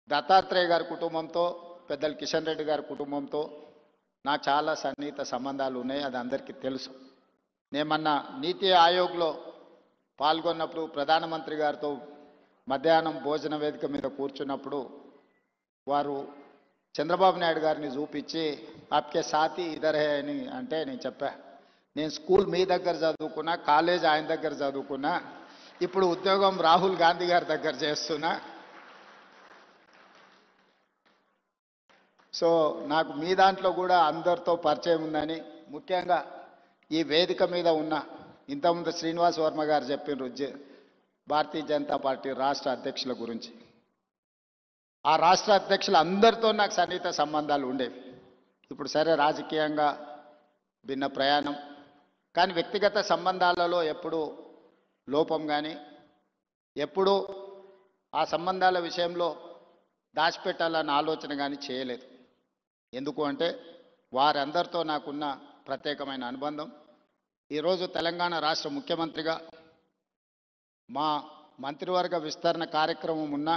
దత్తాత్రేయ గారి కుటుంబంతో పెద్దలు కిషన్ రెడ్డి గారి కుటుంబంతో నాకు చాలా సన్నిహిత సంబంధాలు ఉన్నాయి. అది అందరికీ తెలుసు. నేను మొన్న నీతి ఆయోగ్లో పాల్గొన్నప్పుడు ప్రధానమంత్రి గారితో మధ్యాహ్నం భోజన వేదిక మీద కూర్చున్నప్పుడు వారు చంద్రబాబు నాయుడు గారిని చూపించి ఆప్కే సాథీ ఇదర్ హే అని అంటే నేను చెప్పా, నేను స్కూల్ మీ దగ్గర చదువుకున్నా, కాలేజ్ ఆయన దగ్గర చదువుకున్నా, ఇప్పుడు ఉద్యోగం రాహుల్ గాంధీ గారి దగ్గర చేస్తున్నా. సో నాకు మీ దాంట్లో కూడా అందరితో పరిచయం ఉందని, ముఖ్యంగా ఈ వేదిక మీద ఉన్న ఇంతకుముందు శ్రీనివాస్ వర్మ గారు చెప్పిన భారతీయ జనతా పార్టీ రాష్ట్ర అధ్యక్షుల గురించి, ఆ రాష్ట్ర అధ్యక్షులు అందరితో నాకు సన్నిహిత సంబంధాలు ఉండేవి. ఇప్పుడు సరే రాజకీయంగా భిన్న ప్రయాణం, కానీ వ్యక్తిగత సంబంధాలలో ఎప్పుడూ లోపం కానీ ఎప్పుడూ ఆ సంబంధాల విషయంలో దాచిపెట్టాలన్న ఆలోచన కానీ చేయలేదు. ఎందుకు అంటే వారందరితో నాకున్న ప్రత్యేకమైన అనుబంధం. ఈరోజు తెలంగాణ రాష్ట్ర ముఖ్యమంత్రిగా మా మంత్రివర్గ విస్తరణ కార్యక్రమం ఉన్న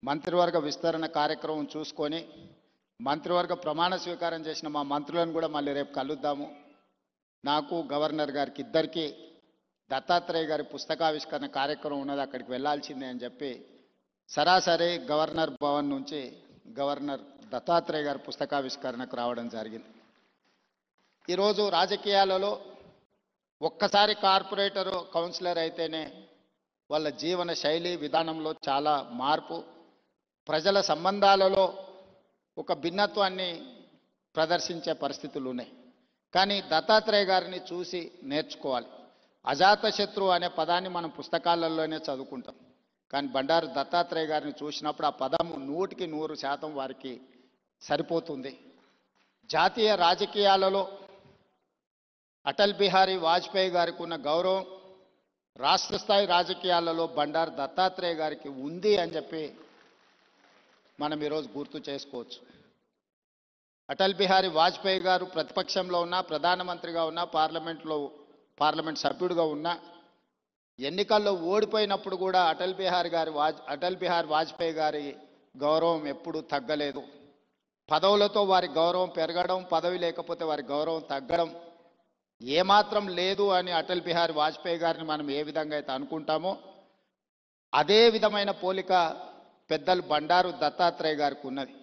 మంత్రివర్గ విస్తరణ కార్యక్రమం చూసుకొని మంత్రివర్గ ప్రమాణ స్వీకారం చేసిన మా మంత్రులను కూడా మళ్ళీ రేపు కలుద్దాము. నాకు గవర్నర్ గారికి ఇద్దరికీ దత్తాత్రేయ గారి పుస్తకావిష్కరణ కార్యక్రమం ఉన్నది, అక్కడికి వెళ్ళాల్సిందే అని చెప్పి సరాసరి గవర్నర్ భవన్ నుంచి గవర్నర్ దత్తాత్రేయ గారి పుస్తకావిష్కరణకు రావడం జరిగింది. ఈరోజు రాజకీయాలలో ఒక్కసారి కార్పొరేటరు కౌన్సిలర్ అయితేనే వాళ్ళ జీవన శైలి విధానంలో చాలా మార్పు, ప్రజల సంబంధాలలో ఒక భిన్నత్వాన్ని ప్రదర్శించే పరిస్థితులు ఉన్నాయి. కానీ దత్తాత్రేయ గారిని చూసి నేర్చుకోవాలి. అజాతశత్రువు అనే పదాన్ని మనం పుస్తకాలలోనే చదువుకుంటాం, కానీ బండారు దత్తాత్రేయ గారిని చూసినప్పుడు ఆ పదము 100% వారికి సరిపోతుంది. జాతీయ రాజకీయాలలో అటల్ బిహారీ వాజ్పేయి గారికి ఉన్న గౌరవం రాష్ట్ర స్థాయి రాజకీయాలలో బండారు దత్తాత్రేయ గారికి ఉంది అని చెప్పి మనం ఈరోజు గుర్తు చేసుకోవచ్చు. అటల్ బిహారీ వాజ్పేయి గారు ప్రతిపక్షంలో ఉన్నా, ప్రధానమంత్రిగా ఉన్నా, పార్లమెంట్ సభ్యుడిగా ఉన్నా, ఎన్నికల్లో ఓడిపోయినప్పుడు కూడా అటల్ బిహారీ వాజ్పేయి గారి గౌరవం ఎప్పుడూ తగ్గలేదు. పదవులతో వారి గౌరవం పెరగడం, పదవి లేకపోతే వారి గౌరవం తగ్గడం ఏమాత్రం లేదు అని అటల్ బిహారీ వాజ్పేయి గారిని మనం ఏ విధంగా అయితే అనుకుంటామో అదే విధమైన పోలిక పెద్దలు బండారు దత్తాత్రేయ గారికి ఉన్నది.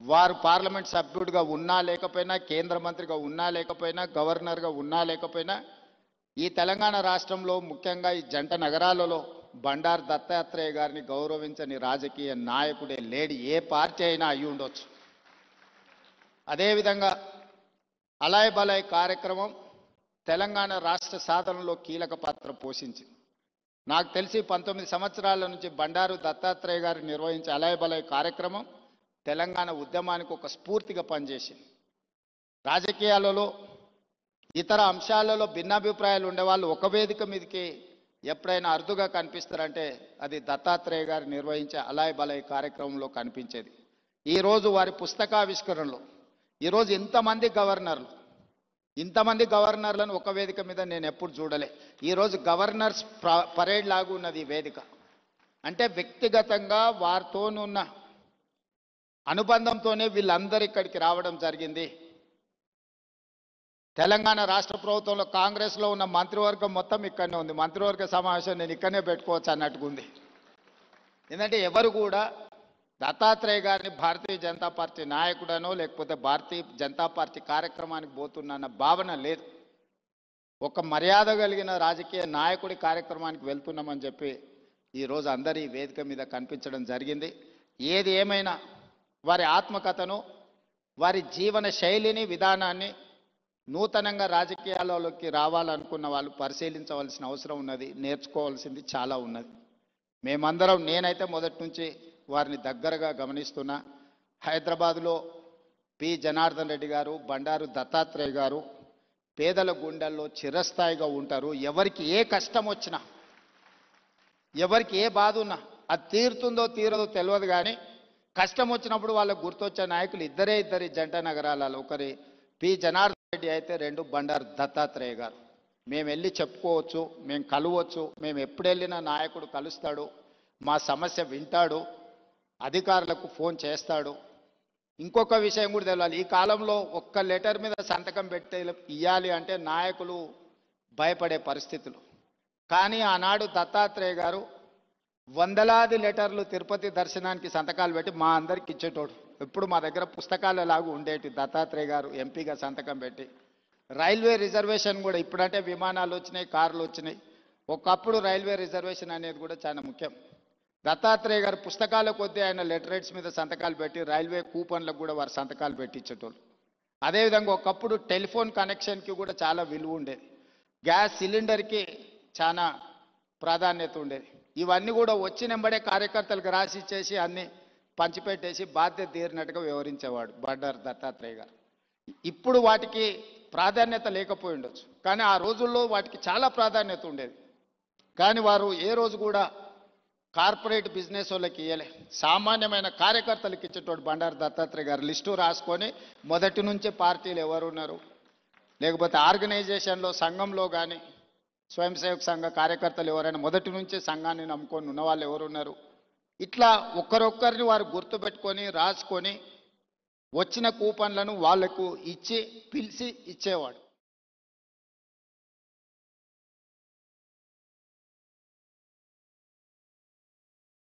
వారు పార్లమెంట్ సభ్యుడిగా ఉన్నా లేకపోయినా, కేంద్ర మంత్రిగా ఉన్నా లేకపోయినా, గవర్నర్గా ఉన్నా లేకపోయినా, ఈ తెలంగాణ రాష్ట్రంలో ముఖ్యంగా ఈ జంట నగరాలలో బండారు దత్తాత్రేయ గారిని గౌరవించని రాజకీయ నాయకుడే లేడి, ఏ పార్టీ అయినా అయి ఉండొచ్చు. అదేవిధంగా అలాయ్ బలాయ్ కార్యక్రమం తెలంగాణ రాష్ట్ర సాధనలో కీలక పాత్ర పోషించింది. నాకు తెలిసి 19 సంవత్సరాల నుంచి బండారు దత్తాత్రేయ గారు నిర్వహించే అలాయ్ బలాయ్ కార్యక్రమం తెలంగాణ ఉద్యమానికి ఒక స్ఫూర్తిగా పనిచేసింది. రాజకీయాలలో ఇతర అంశాలలో భిన్నాభిప్రాయాలు ఉండేవాళ్ళు ఒక వేదిక మీదకి ఎప్పుడైనా అరుదుగా కనిపిస్తారంటే అది దత్తాత్రేయ గారు నిర్వహించే అలాయ్ బలాయ్ కార్యక్రమంలో కనిపించేది. ఈరోజు వారి పుస్తకావిష్కరణలో ఈరోజు ఇంతమంది గవర్నర్లను ఒక వేదిక మీద నేను ఎప్పుడు చూడలే. ఈరోజు గవర్నర్స్ పరేడ్ లాగా ఉన్నది ఈ వేదిక. అంటే వ్యక్తిగతంగా వారితోనున్న అనుబంధంతోనే వీళ్ళందరూ ఇక్కడికి రావడం జరిగింది. తెలంగాణ రాష్ట్ర ప్రభుత్వంలో కాంగ్రెస్లో ఉన్న మంత్రివర్గం మొత్తం ఇక్కడనే ఉంది. మంత్రివర్గ సమావేశం నేను ఇక్కడనే పెట్టుకోవచ్చు అన్నట్టుగా ఉంది. ఎందుకంటే ఎవరు కూడా దత్తాత్రేయ గారిని భారతీయ జనతా పార్టీ నాయకుడనో లేకపోతే భారతీయ జనతా పార్టీ కార్యక్రమానికి పోతున్న భావన లేదు. ఒక మర్యాద కలిగిన రాజకీయ నాయకుడి కార్యక్రమానికి వెళ్తున్నామని చెప్పి ఈరోజు అందరి వేదిక మీద కనిపించడం జరిగింది. ఏది ఏమైనా వారి ఆత్మకథను, వారి జీవన శైలిని, విధానాన్ని నూతనంగా రాజకీయాలలోకి రావాలనుకున్న వాళ్ళు పరిశీలించవలసిన అవసరం ఉన్నది, నేర్చుకోవాల్సింది చాలా ఉన్నది. మేమందరం, నేనైతే మొదటి నుంచి వారిని దగ్గరగా గమనిస్తున్నా. హైదరాబాదులో పి జనార్దన్ రెడ్డి గారు, బండారు దత్తాత్రేయ గారు పేదల గుండెల్లో చిరస్థాయిగా ఉంటారు. ఎవరికి ఏ కష్టం వచ్చినా, ఎవరికి ఏ బాధ ఉన్నా అది తీరుతుందో తీరదో తెలియదు, కానీ కష్టం వచ్చినప్పుడు వాళ్ళకు గుర్తొచ్చే నాయకులు ఇద్దరి జంట నగరాలలో, ఒకరి పి జనార్దన్ రెడ్డి అయితే, రెండు బండారు దత్తాత్రేయ గారు. మేము వెళ్ళి చెప్పుకోవచ్చు, మేము కలవచ్చు, మేము ఎప్పుడు వెళ్ళినా నాయకుడు కలుస్తాడు, మా సమస్య వింటాడు. అధికారులకు ఫోన్ చేస్తాడు. ఇంకొక విషయం కూడా తెలియాలి, ఈ కాలంలో ఒక్క లెటర్ మీద సంతకం పెట్టి ఇవ్వాలి అంటే నాయకులు భయపడే పరిస్థితులు. కానీ ఆనాడు దత్తాత్రేయ గారు వందలాది లెటర్లు తిరుపతి దర్శనానికి సంతకాలు పెట్టి మా అందరికి ఇచ్చేటోడు. ఎప్పుడు మా దగ్గర పుస్తకాలు లాగా ఉండేటి. దత్తాత్రేయ గారు ఎంపీగా సంతకం పెట్టి రైల్వే రిజర్వేషన్ కూడా, ఇప్పుడంటే విమానాలు వచ్చినాయి, కార్లు వచ్చినాయి, ఒకప్పుడు రైల్వే రిజర్వేషన్ అనేది కూడా చాలా ముఖ్యం. దత్తాత్రేయ గారు పుస్తకాల కొద్దీ ఆయన లెటరేట్స్ మీద సంతకాలు పెట్టి రైల్వే కూపన్లకు కూడా వారు సంతకాలు పెట్టించేటోళ్ళు. అదేవిధంగా ఒకప్పుడు టెలిఫోన్ కనెక్షన్కి కూడా చాలా విలువ ఉండేది. గ్యాస్ సిలిండర్కి చాలా ప్రాధాన్యత ఉండేది. ఇవన్నీ కూడా వచ్చినంబడే కార్యకర్తలకు రాసి ఇచ్చేసి అన్ని పంచిపెట్టేసి బాధ్యత తీరినట్టుగా వివరించేవాడు బండారు దత్తాత్రేయ గారు. ఇప్పుడు వాటికి ప్రాధాన్యత లేకపోయి ఉండొచ్చు, కానీ ఆ రోజుల్లో వాటికి చాలా ప్రాధాన్యత ఉండేది. కానీ వారు ఏ రోజు కూడా కార్పొరేట్ బిజినెస్ వాళ్ళకి ఇవ్వలే, సామాన్యమైన కార్యకర్తలకు ఇచ్చేటోడు బండారు దత్తాత్రేయ గారు. లిస్టు రాసుకొని మొదటి నుంచే పార్టీలు ఎవరు ఉన్నారు, లేకపోతే ఆర్గనైజేషన్లో సంఘంలో కానీ స్వయం సేవక సంఘ కార్యకర్తలు ఎవరైనా మొదటి నుంచే సంఘాన్ని నమ్ముకొని ఉన్న వాళ్ళు ఎవరున్నారు, ఇట్లా ఒక్కరొక్కరిని వారు గుర్తుపెట్టుకొని రాసుకొని వచ్చిన కూపన్లను వాళ్లకు ఇచ్చి పిలిచి ఇచ్చేవాడు.